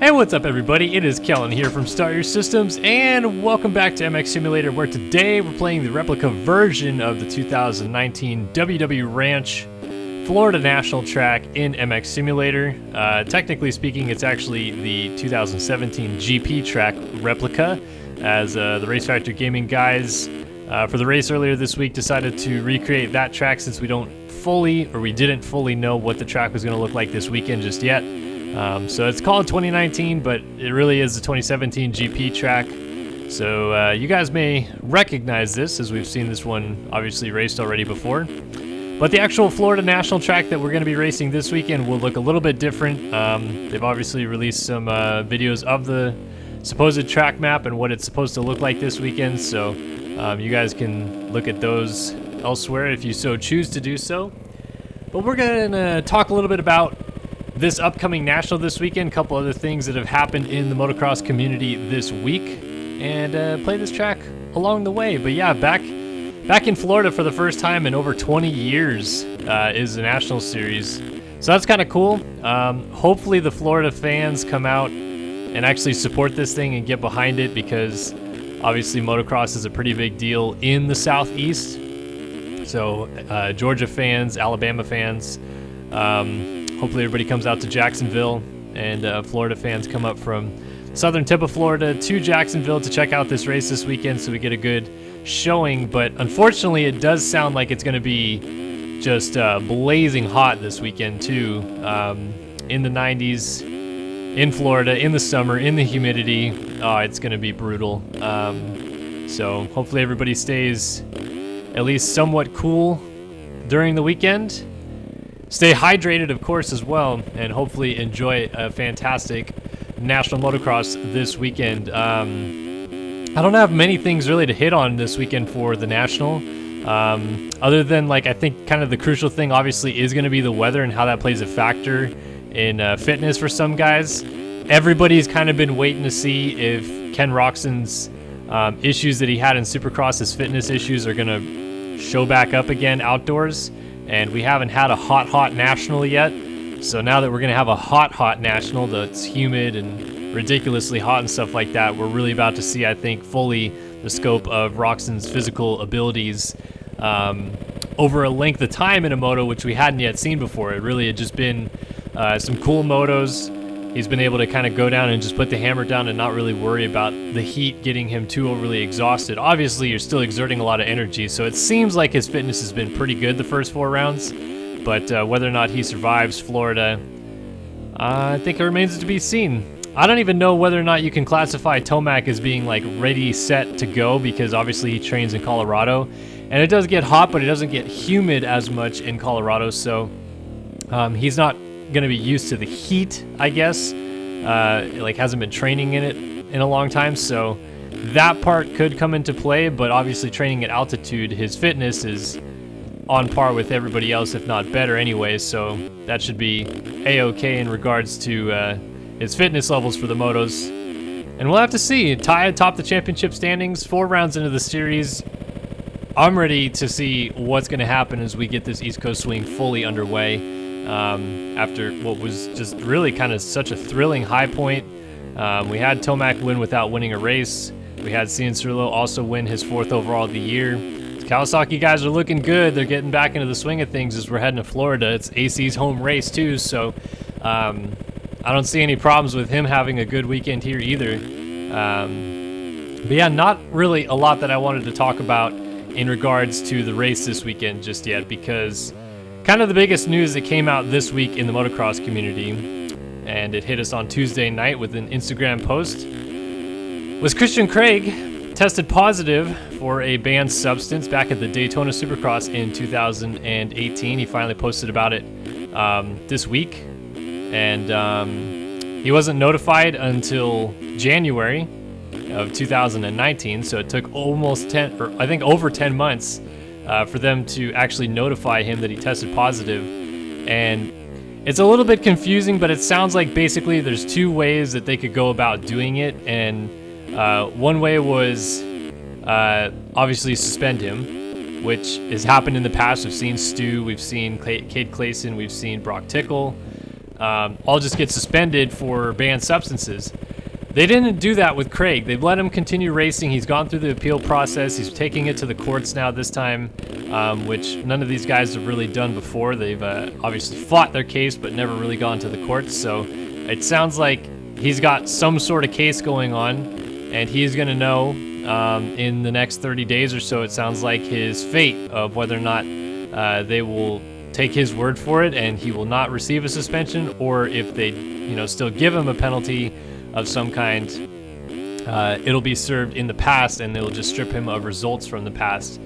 Hey, what's up everybody? It is Kellen here from Start Your Systems, and welcome back to MX Simulator, where today we're playing the replica version of the 2019 WW Ranch Florida National Track in MX Simulator. Technically speaking, it's actually the 2017 GP track replica, as the Race Factor Gaming guys for the race earlier this week decided to recreate that track, since we didn't fully know what the track was going to look like this weekend just yet. So it's called 2019, but it really is the 2017 GP track. So you guys may recognize this, as we've seen this one obviously raced already before. But the actual Florida National track that we're going to be racing this weekend will look a little bit different. They've obviously released some videos of the supposed track map and what it's supposed to look like this weekend. So you guys can look at those elsewhere if you so choose to do so. But we're going to talk a little bit about this upcoming national this weekend, a couple other things that have happened in the motocross community this week, and play this track along the way. But yeah, back in Florida for the first time in over 20 years is the National Series. So that's kind of cool. Hopefully the Florida fans come out and actually support this thing and get behind it, because obviously motocross is a pretty big deal in the Southeast. So Georgia fans, Alabama fans, hopefully everybody comes out to Jacksonville, and Florida fans come up from southern tip of Florida to Jacksonville to check out this race this weekend, so we get a good showing. But unfortunately, it does sound like it's going to be just blazing hot this weekend too, in the 90s, in Florida, in the summer, in the humidity. Oh, it's going to be brutal. So hopefully everybody stays at least somewhat cool during the weekend. Stay hydrated, of course, as well, and hopefully enjoy a fantastic National Motocross this weekend. I don't have many things really to hit on this weekend for the National, other than, like, I think kind of the crucial thing obviously is going to be the weather and how that plays a factor in fitness for some guys. Everybody's kind of been waiting to see if Ken Roczen's issues that he had in Supercross, his fitness issues, are going to show back up again outdoors. And we haven't had a hot national yet. So now that we're going to have a hot national that's humid and ridiculously hot and stuff like that, we're really about to see, I think, fully the scope of Roczen's physical abilities over a length of time in a moto, which we hadn't yet seen before. It really had just been some cool motos. He's been able to kind of go down and just put the hammer down and not really worry about the heat getting him too overly exhausted. Obviously, you're still exerting a lot of energy, so it seems like his fitness has been pretty good the first 4 rounds. But whether or not he survives Florida, I think it remains to be seen. I don't even know whether or not you can classify Tomac as being like ready, set to go, because obviously he trains in Colorado. And it does get hot, but it doesn't get humid as much in Colorado, so he's not going to be used to the heat, I guess. Like, hasn't been training in it in a long time, so that part could come into play. But obviously training at altitude, his fitness is on par with everybody else, if not better anyway, so that should be a-okay in regards to his fitness levels for the motos. And we'll have to see. Ty atop the championship standings, 4 rounds into the series. I'm ready to see what's going to happen as we get this East Coast swing fully underway. After what was just really kind of such a thrilling high point. We had Tomac win without winning a race. We had Cianciarulo also win his 4th overall of the year. The Kawasaki guys are looking good. They're getting back into the swing of things as we're heading to Florida. It's AC's home race too, so I don't see any problems with him having a good weekend here either. But yeah, not really a lot that I wanted to talk about in regards to the race this weekend just yet, because kind of the biggest news that came out this week in the motocross community, and it hit us on Tuesday night with an Instagram post, was Christian Craig tested positive for a banned substance back at the Daytona Supercross in 2018. He finally posted about it this week, and he wasn't notified until January of 2019, so it took almost 10, or I think over 10 months for them to actually notify him that he tested positive. And it's a little bit confusing, but it sounds like basically there's 2 ways that they could go about doing it. And one way was obviously suspend him, which has happened in the past. We've seen Stu, we've seen Cade Clayson, we've seen Brock Tickle. all just get suspended for banned substances. They didn't do that with Craig. They've let him continue racing. He's gone through the appeal process. He's taking it to the courts now this time, which none of these guys have really done before. They've obviously fought their case, but never really gone to the courts. So it sounds like he's got some sort of case going on, and he's going to know in the next 30 days or so, it sounds like, his fate of whether or not they will take his word for it and he will not receive a suspension, or if they, still give him a penalty of some kind, it'll be served in the past and they'll just strip him of results from the past.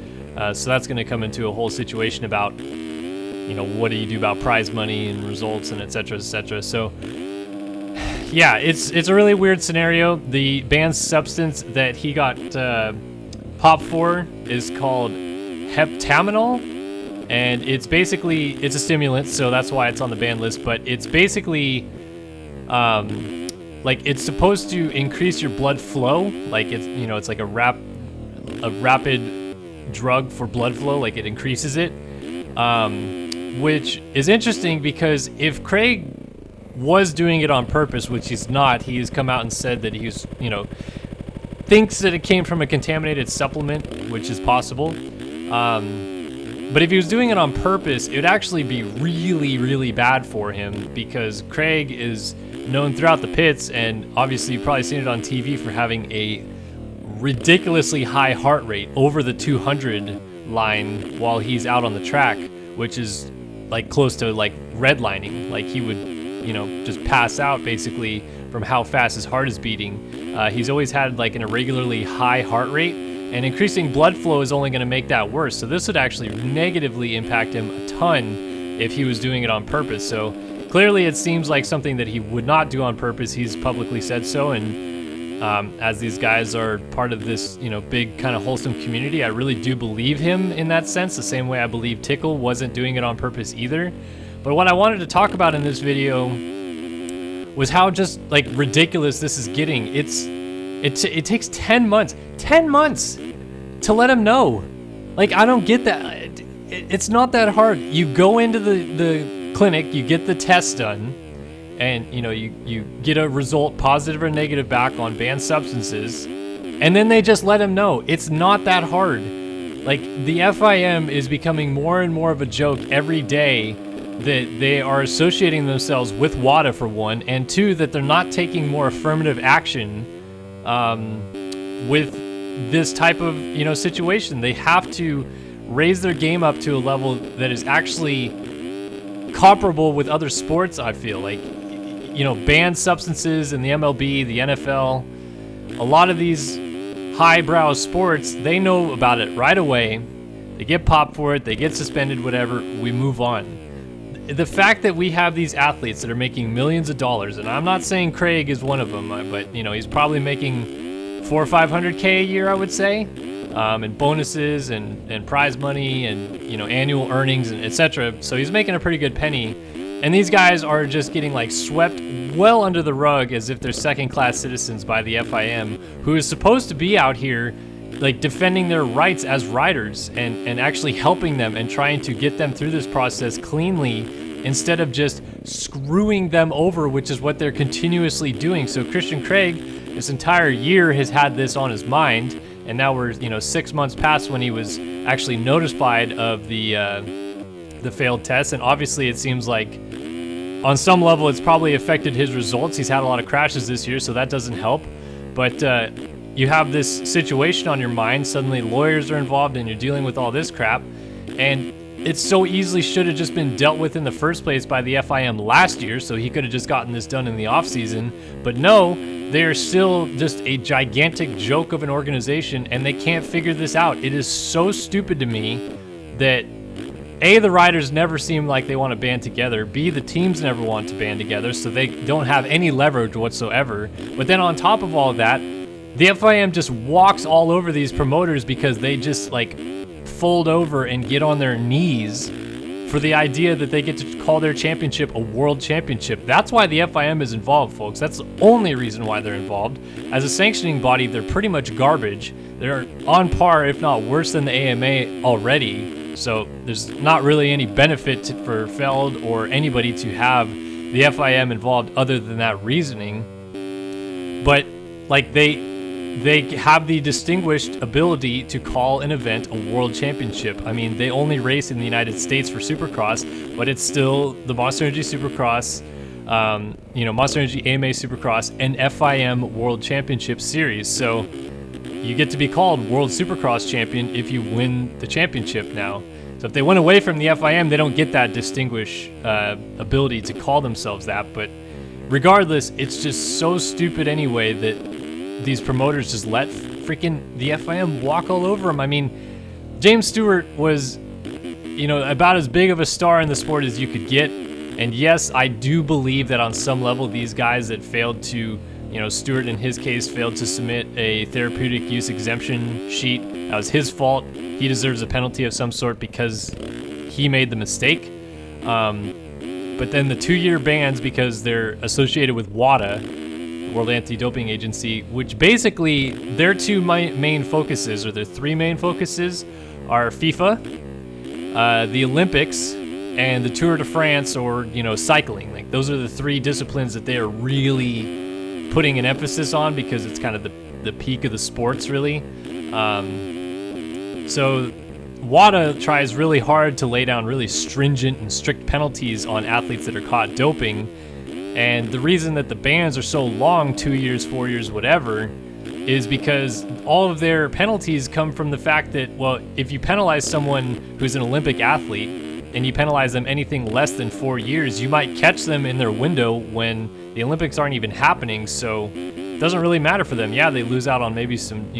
So that's going to come into a whole situation about, what do you do about prize money and results and et cetera, et cetera. So yeah, it's a really weird scenario. The banned substance that he got popped for is called heptaminol, and it's a stimulant, so that's why it's on the banned list. But it's basically like, it's supposed to increase your blood flow. Like, it's like a rapid drug for blood flow. Like, it increases it, which is interesting because if Craig was doing it on purpose, which he's not, he has come out and said that he's, thinks that it came from a contaminated supplement, which is possible. But if he was doing it on purpose, it would actually be really, really bad for him, because Craig is known throughout the pits, and obviously you've probably seen it on TV, for having a ridiculously high heart rate over the 200 line while he's out on the track, which is like close to like redlining. Like, he would, just pass out basically from how fast his heart is beating. He's always had like an irregularly high heart rate, and increasing blood flow is only going to make that worse. So this would actually negatively impact him a ton if he was doing it on purpose. So clearly it seems like something that he would not do on purpose. He's publicly said so, and as these guys are part of this, big kind of wholesome community, I really do believe him in that sense, the same way I believe Tickle wasn't doing it on purpose either. But what I wanted to talk about in this video was how just like ridiculous this is getting. It takes 10 months to let him know. Like, I don't get that. It's not that hard. You go into the clinic, you get the test done, and you get a result, positive or negative, back on banned substances, and then they just let him know. It's not that hard. Like, the FIM is becoming more and more of a joke every day, that they are associating themselves with WADA, for one, and two, that they're not taking more affirmative action with this type of situation. They have to raise their game up to a level that is actually comparable with other sports. I feel like, banned substances in the MLB, the NFL, a lot of these highbrow sports, they know about it right away. They get popped for it, they get suspended, whatever, we move on. The fact that we have these athletes that are making millions of dollars, and I'm not saying Craig is one of them, but he's probably making $400,000 or $500,000 a year, I would say, and bonuses and prize money and annual earnings and etc. So he's making a pretty good penny, and these guys are just getting like swept well under the rug as if they're second-class citizens by the FIM, who is supposed to be out here like defending their rights as riders and actually helping them and trying to get them through this process cleanly, instead of just screwing them over, which is what they're continuously doing. So Christian Craig, this entire year, has had this on his mind, and now we're 6 months past when he was actually notified of the failed test, and obviously it seems like on some level it's probably affected his results. He's had a lot of crashes this year, so that doesn't help. But you have this situation on your mind, suddenly lawyers are involved, and you're dealing with all this crap, and it so easily should have just been dealt with in the first place by the FIM last year, so he could have just gotten this done in the off season. But no, they're still just a gigantic joke of an organization, and they can't figure this out. It is so stupid to me that A, the riders never seem like they want to band together, B, the teams never want to band together, so they don't have any leverage whatsoever. But then on top of all of that, the FIM just walks all over these promoters because they just like fold over and get on their knees for the idea that they get to call their championship a world championship. That's why the FIM is involved, folks. That's the only reason why they're involved. As a sanctioning body, they're pretty much garbage. They're on par, if not worse than the AMA already. So there's not really any benefit for Feld or anybody to have the FIM involved other than that reasoning. But like they have the distinguished ability to call an event a world championship. I mean, they only race in the United States for Supercross, but it's still the Monster Energy Supercross, Monster Energy AMA Supercross, and FIM World Championship Series. So you get to be called World Supercross Champion if you win the championship now. So if they went away from the FIM, they don't get that distinguished ability to call themselves that. But regardless, it's just so stupid anyway that these promoters just let freaking the FIM walk all over them. I mean, James Stewart was, about as big of a star in the sport as you could get. And yes, I do believe that on some level, these guys that failed to, Stewart in his case failed to submit a therapeutic use exemption sheet. That was his fault. He deserves a penalty of some sort because he made the mistake. But then the 2-year bans because they're associated with WADA, the World Anti-Doping Agency, which basically their two main focuses, or their three main focuses, are FIFA, the Olympics, and the Tour de France, or cycling. Like, those are the three disciplines that they are really putting an emphasis on because it's kind of the peak of the sports, really. So WADA tries really hard to lay down really stringent and strict penalties on athletes that are caught doping. And the reason that the bans are so long, 2 years, 4 years, whatever, is because all of their penalties come from the fact that, well, if you penalize someone who's an Olympic athlete and you penalize them anything less than 4 years, you might catch them in their window when the Olympics aren't even happening. So it doesn't really matter for them. Yeah, they lose out on maybe some,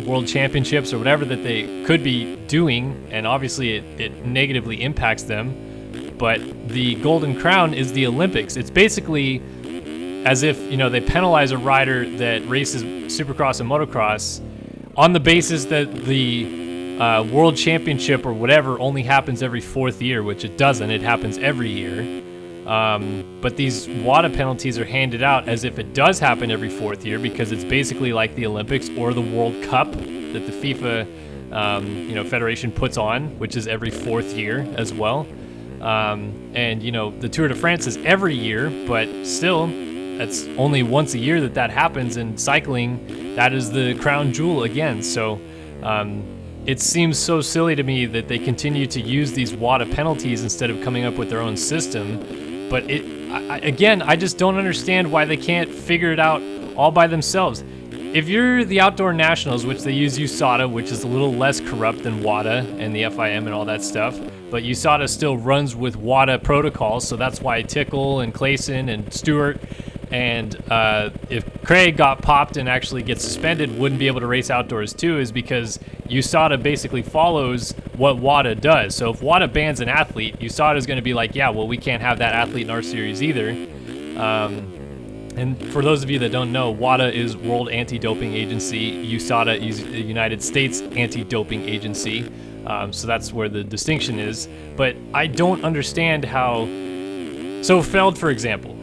world championships or whatever that they could be doing, and obviously it negatively impacts them. But the Golden Crown is the Olympics. It's basically as if, they penalize a rider that races Supercross and Motocross on the basis that the World Championship or whatever only happens every 4th year, which it doesn't. It happens every year. But these WADA penalties are handed out as if it does happen every 4th year, because it's basically like the Olympics or the World Cup that the FIFA federation puts on, which is every 4th year as well. And the Tour de France is every year, but still, that's only once a year that happens. And cycling, that is the crown jewel again. So it seems so silly to me that they continue to use these WADA penalties instead of coming up with their own system. But I just don't understand why they can't figure it out all by themselves. If you're the Outdoor Nationals, which they use USADA, which is a little less corrupt than WADA and the FIM and all that stuff, but USADA still runs with WADA protocols, so that's why Tickle and Clayson and Stewart and if Craig got popped and actually gets suspended, wouldn't be able to race outdoors too, is because USADA basically follows what WADA does. So if WADA bans an athlete, USADA is going to be like, yeah, well, we can't have that athlete in our series either. And for those of you that don't know, WADA is World Anti-Doping Agency. USADA is the United States Anti-Doping Agency. So that's where the distinction is. But I don't understand how... So Feld, for example,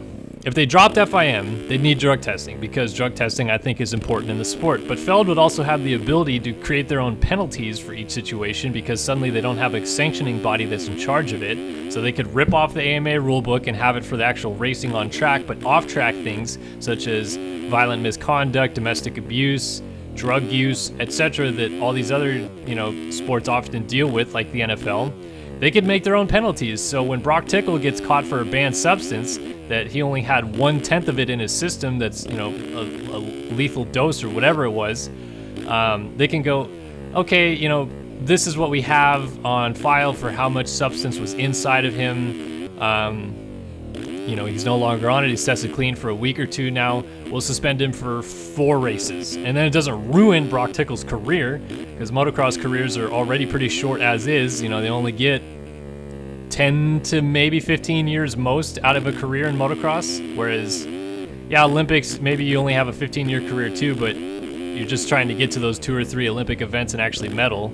if they dropped FIM, they'd need drug testing, because drug testing, I think, is important in the sport. But Feld would also have the ability to create their own penalties for each situation, because suddenly they don't have a sanctioning body that's in charge of it. So they could rip off the AMA rulebook and have it for the actual racing on track, but off-track things such as violent misconduct, domestic abuse, drug use, etc., that all these other, sports often deal with, like the NFL, they could make their own penalties. So when Brock Tickle gets caught for a banned substance, that he only had 1/10 of it in his system, that's a lethal dose or whatever it was, they can go, okay, this is what we have on file for how much substance was inside of him. He's no longer on it. He's tested clean for a week or two now. We'll suspend him for 4 races. And then it doesn't ruin Brock Tickle's career, because motocross careers are already pretty short as is. They only get 10 to maybe 15 years most out of a career in motocross. Whereas, Olympics, maybe you only have a 15-year career too, but you're just trying to get to those 2 or 3 Olympic events and actually medal.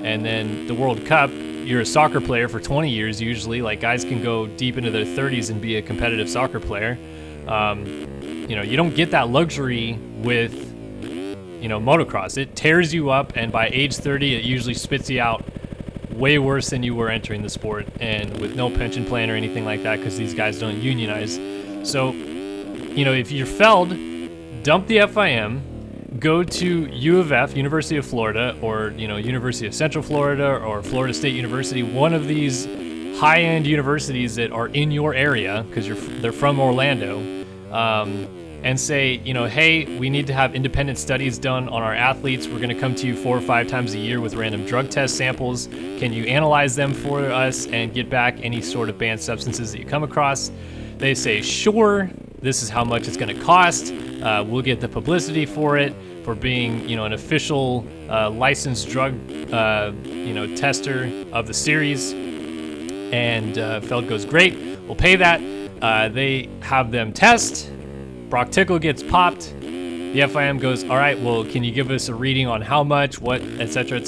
And then the World Cup, you're a soccer player for 20 years usually. Like, guys can go deep into their 30s and be a competitive soccer player. You don't get that luxury with, motocross. It tears you up, and by age 30, it usually spits you out way worse than you were entering the sport, and with no pension plan or anything like that, because these guys don't unionize. So, you know, if you're felled, dump the FIM, go to U of F, University of Florida, or, you know, University of Central Florida, or Florida State University, one of these high-end universities that are in your area, because they're from Orlando, and say, you know, hey, we need to have independent studies done on our athletes. We're going to come to you 4 or 5 times a year with random drug test samples. Can you analyze them for us and get back any sort of banned substances that you come across? They say, sure, this is how much it's going to cost. We'll get the publicity for it, for being, you know, an official licensed drug, you know, tester of the series. And Feld goes, great, we'll pay that. They have them test. Brock Tickle gets popped. The FIM goes, all right, well, can you give us a reading on how much, what, et cetera,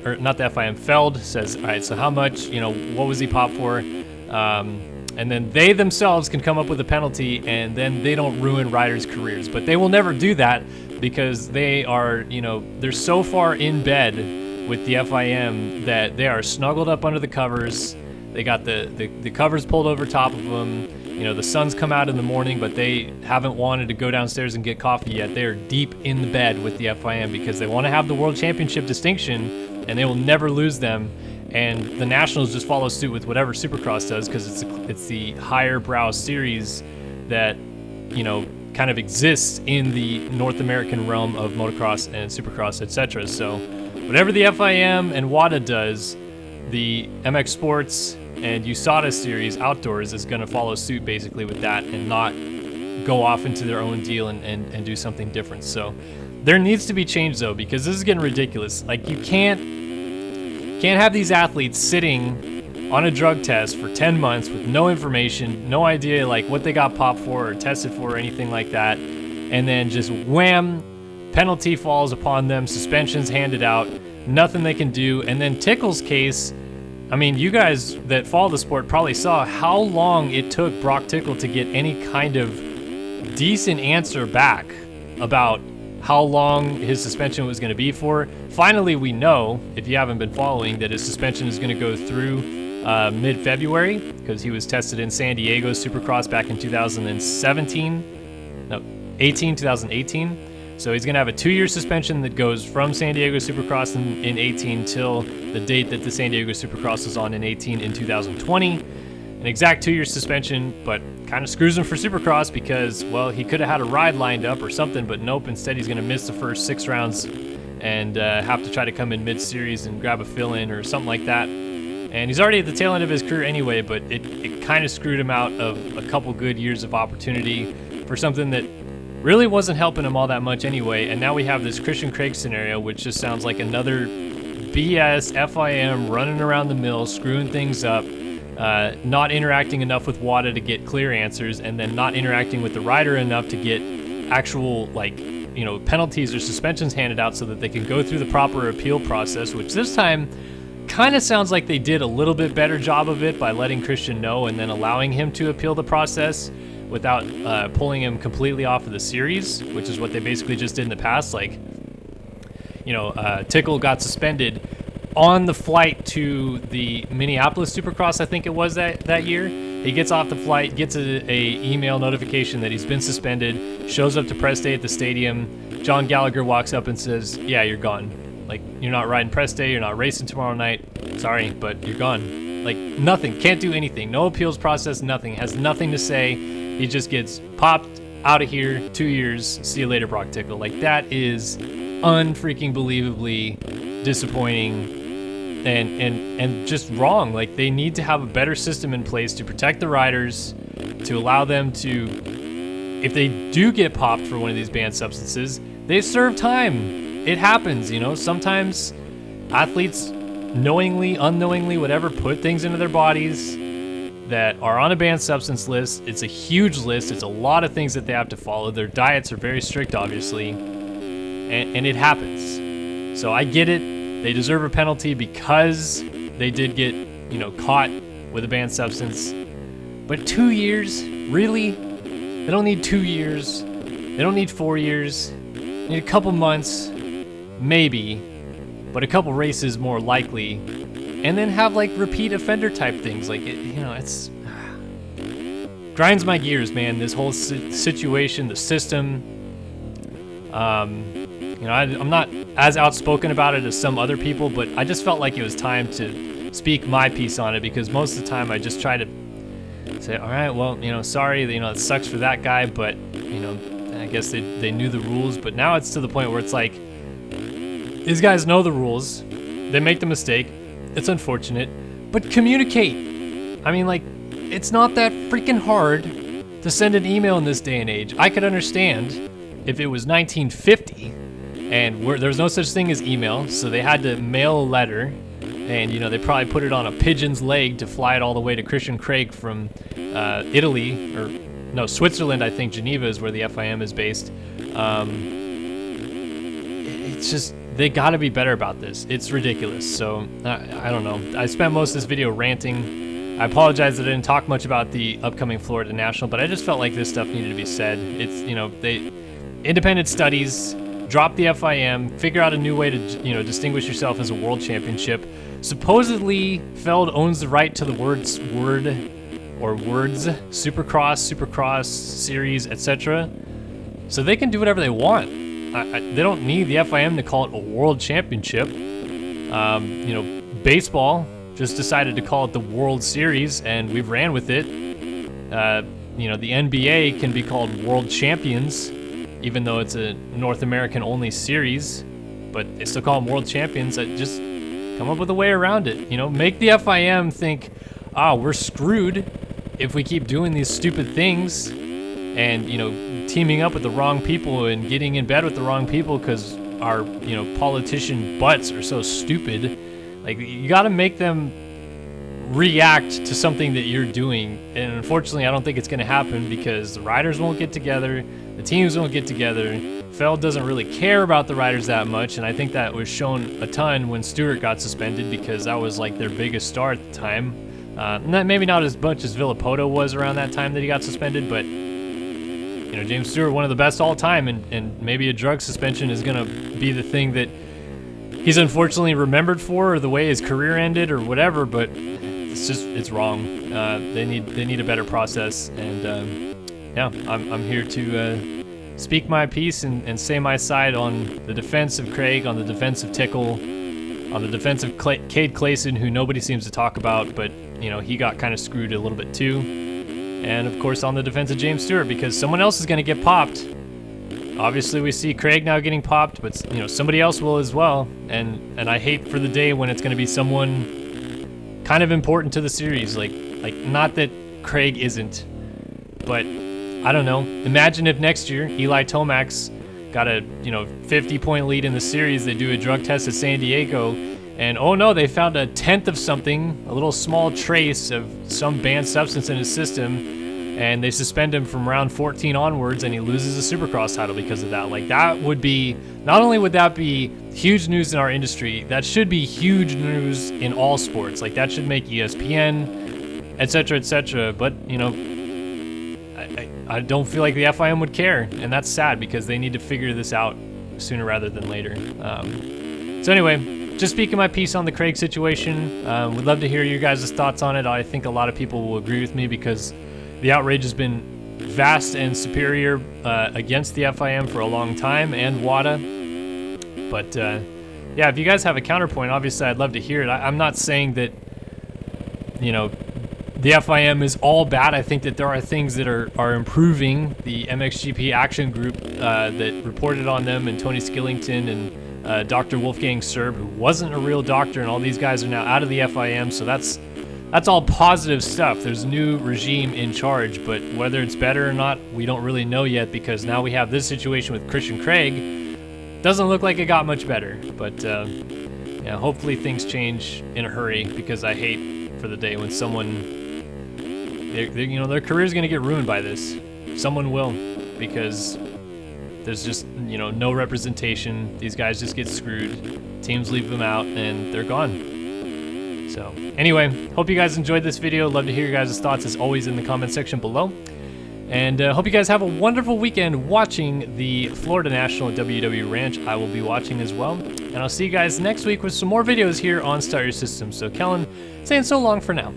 or not the FIM, Feld says, all right, so how much, you know, what was he popped for? And then they themselves can come up with a penalty, and then they don't ruin riders' careers. But they will never do that because they are, you know, they're so far in bed with the FIM that they are snuggled up under the covers. They got the covers pulled over top of them. You know, the sun's come out in the morning, but they haven't wanted to go downstairs and get coffee yet. They are deep in the bed with the FIM because they want to have the World Championship distinction, and they will never lose them. And the Nationals just follow suit with whatever Supercross does because it's the higher brow series that, you know, kind of exists in the North American realm of motocross and Supercross, etc. So whatever the FIM and WADA does, the MX Sports and USADA series outdoors is going to follow suit basically with that and not go off into their own deal and do something different. So there needs to be change though, because this is getting ridiculous. Like, you can't have these athletes sitting on a drug test for 10 months with no information, no idea like what they got popped for or tested for or anything like that, and then just wham, penalty falls upon them, suspensions handed out, nothing they can do. And then Tickle's case, I mean, you guys that follow the sport probably saw how long it took Brock Tickle to get any kind of decent answer back about how long his suspension was going to be for. Finally, we know, if you haven't been following, that his suspension is going to go through mid-February because he was tested in San Diego Supercross back in 2018. So he's going to have a 2-year suspension that goes from San Diego Supercross in 18 till the date that the San Diego Supercross is on in 18 in 2020. An exact 2-year suspension, but kind of screws him for Supercross because, well, he could have had a ride lined up or something, but nope, instead he's going to miss the first 6 rounds and have to try to come in mid-series and grab a fill-in or something like that. And he's already at the tail end of his career anyway, but it kind of screwed him out of a couple good years of opportunity for something that really wasn't helping him all that much anyway. And now we have this Christian Craig scenario, which just sounds like another BS FIM running around the mill, screwing things up, not interacting enough with WADA to get clear answers, and then not interacting with the rider enough to get actual, like, you know, penalties or suspensions handed out so that they can go through the proper appeal process, which this time kind of sounds like they did a little bit better job of it by letting Christian know and then allowing him to appeal the process without pulling him completely off of the series, which is what they basically just did in the past. Like, you know, Tickle got suspended on the flight to the Minneapolis Supercross, I think it was that year. He gets off the flight, gets a email notification that he's been suspended, shows up to press day at the stadium. John Gallagher walks up and says, yeah, you're gone. Like, you're not riding press day, you're not racing tomorrow night. Sorry, but you're gone. Like, nothing, can't do anything. No appeals process, nothing. Has nothing to say. He just gets popped out of here, 2 years, see you later, Brock Tickle. Like, that is unfreaking believably disappointing and just wrong. Like, they need to have a better system in place to protect the riders, to allow them to, if they do get popped for one of these banned substances, they serve time. It happens, you know. Sometimes athletes knowingly, unknowingly, whatever, put things into their bodies that are on a banned substance list. It's a huge list. It's a lot of things that they have to follow. Their diets are very strict, obviously, and it happens. So I get it. They deserve a penalty because they did get, you know, caught with a banned substance. But 2 years? Really? They don't need 2 years. They don't need 4 years. They need a couple months, maybe, but a couple races more likely. and then have like repeat offender type things. Like, it's grinds my gears, man. This whole situation, the system. I'm not as outspoken about it as some other people, but I just felt like it was time to speak my piece on it, because most of the time I just try to say, all right, well, sorry, it sucks for that guy, but, I guess they knew the rules. But now it's to the point where it's like, these guys know the rules. They make the mistake. It's unfortunate, but communicate. I mean, like, it's not that freaking hard to send an email in this day and age. I could understand if it was 1950 and there's no such thing as email, so they had to mail a letter, and they probably put it on a pigeon's leg to fly it all the way to Christian Craig from Italy, or no, Switzerland. I think Geneva is where the FIM is based. It's just, they got to be better about this. It's ridiculous. So I don't know. I spent most of this video ranting. I apologize that I didn't talk much about the upcoming Florida National, but I just felt like this stuff needed to be said. It's, they independent studies, drop the FIM, figure out a new way to, distinguish yourself as a world championship. Supposedly, Feld owns the right to the words Supercross, Series, etc. So they can do whatever they want. They don't need the FIM to call it a world championship. Baseball just decided to call it the World Series, and we've ran with it. The NBA can be called World Champions, even though it's a North American only series, but they still call them World Champions. Just come up with a way around it. Make the FIM think, we're screwed if we keep doing these stupid things, and teaming up with the wrong people and getting in bed with the wrong people because our politician butts are so stupid. Like, you got to make them react to something that you're doing, and unfortunately I don't think it's going to happen, because the riders won't get together, the teams won't get together. Feld doesn't really care about the riders that much, and I think that was shown a ton when Stewart got suspended, because that was like their biggest star at the time. Maybe not as much as Villapoto was around that time that he got suspended, but James Stewart, one of the best all time, and maybe a drug suspension is going to be the thing that he's unfortunately remembered for, or the way his career ended, or whatever. But it's wrong. They need a better process, and I'm here to speak my piece and say my side on the defense of Craig, on the defense of Tickle, on the defense of Cade Clayson, who nobody seems to talk about, but he got kind of screwed a little bit too. And of course on the defense of James Stewart, because someone else is going to get popped. Obviously we see Craig now getting popped, but somebody else will as well. And I hate for the day when it's going to be someone kind of important to the series. Like not that Craig isn't, but I don't know. Imagine if next year Eli Tomac's got a 50-point lead in the series. They do a drug test at San Diego, and oh no, they found a tenth of something, a little small trace of some banned substance in his system, and they suspend him from round 14 onwards, and he loses a Supercross title because of that. Like, that would be, not only would that be huge news in our industry, that should be huge news in all sports. Like, that should make ESPN, etc., but I don't feel like the FIM would care, and that's sad, because they need to figure this out sooner rather than later. So anyway, just speaking my piece on the Craig situation. Would love to hear your guys' thoughts on it. I think a lot of people will agree with me, because the outrage has been vast and superior against the FIM for a long time, and WADA. But yeah, if you guys have a counterpoint, obviously I'd love to hear it. I'm not saying that the FIM is all bad. I think that there are things that are improving. The MXGP Action Group that reported on them, and Tony Skillington, and Dr. Wolfgang Serb, who wasn't a real doctor, and all these guys are now out of the FIM, so that's all positive stuff. There's a new regime in charge, but whether it's better or not, we don't really know yet, because now we have this situation with Christian Craig. Doesn't look like it got much better, but yeah, hopefully things change in a hurry, because I hate for the day when someone, their career is going to get ruined by this. Someone will, because there's just, no representation. These guys just get screwed. Teams leave them out, and they're gone. So, anyway, hope you guys enjoyed this video. Love to hear your guys' thoughts, as always, in the comment section below. And hope you guys have a wonderful weekend watching the Florida National WW Ranch. I will be watching as well. And I'll see you guys next week with some more videos here on Start Your Systems. So Kellen, saying so long for now.